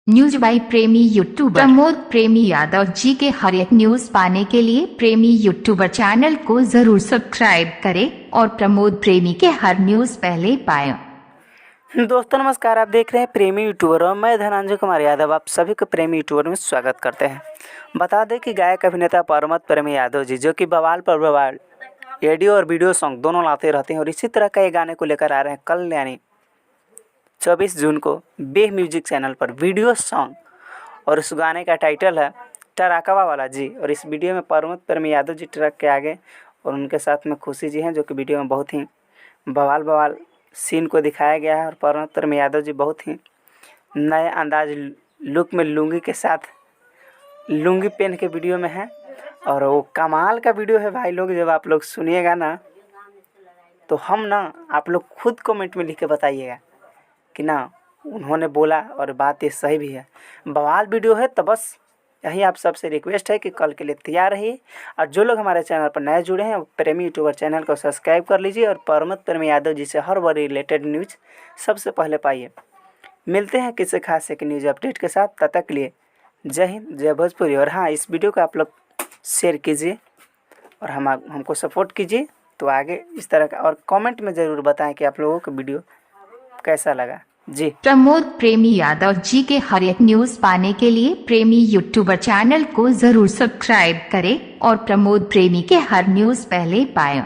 News by प्रेमी YouTuber Pramod प्रेमी यादव जी के हर एक न्यूज पाने के लिए प्रेमी यूट्यूबर चैनल को जरूर सब्सक्राइब करें और प्रमोद प्रेमी के हर न्यूज पहले पाएं। दोस्तों नमस्कार, आप देख रहे हैं प्रेमी यूट्यूबर और मैं धनंजय कुमार यादव आप सभी को प्रेमी यूट्यूबर में स्वागत करते हैं। बता दें कि गायक अभिनेता प्रमोद प्रेमी यादव जी जो कि बवाल पर बवाल ऑडियो और वीडियो सॉन्ग दोनों लाते रहते हैं और इसी तरह का ये गाने को लेकर आ रहे हैं कल यानी 24 जून को बे म्यूजिक चैनल पर वीडियो सॉन्ग। और उस गाने का टाइटल है ट्रकवा वाला जी। और इस वीडियो में प्रमोद प्रेमी यादव जी ट्रक के आगे और उनके साथ में खुशी जी हैं, जो कि वीडियो में बहुत ही बवाल सीन को दिखाया गया है। और प्रमोद प्रेमी यादव जी बहुत ही नए अंदाज लुक में लुंगी के साथ लुंगी पहन के वीडियो में हैं और वो कमाल का वीडियो है भाई लोग। जब आप लोग सुनिएगा ना तो आप लोग खुद कमेंट में लिख के बताइएगा कि ना उन्होंने बोला और बात ये सही भी है। बवाल वीडियो है तो बस यही आप सबसे रिक्वेस्ट है कि कल के लिए तैयार रहिए। और जो लोग हमारे चैनल पर नए जुड़े हैं प्रेमी यूट्यूबर चैनल को सब्सक्राइब कर लीजिए और प्रमोद प्रेमी यादव जी से हर बार रिलेटेड न्यूज सबसे पहले पाइए। मिलते हैं किसी खास एक न्यूज अपडेट के साथ, तब तक के लिए जय हिंद जय भोजपुरी। और हाँ, इस वीडियो को आप लोग शेयर कीजिए और हमको सपोर्ट कीजिए तो आगे इस तरह का। और कमेंट में ज़रूर बताएं कि आप लोगों को वीडियो कैसा लगा जी। प्रमोद प्रेमी यादव जी के हर एक न्यूज पाने के लिए प्रेमी यूट्यूबर चैनल को जरूर सब्सक्राइब करें और प्रमोद प्रेमी के हर न्यूज पहले पाएं।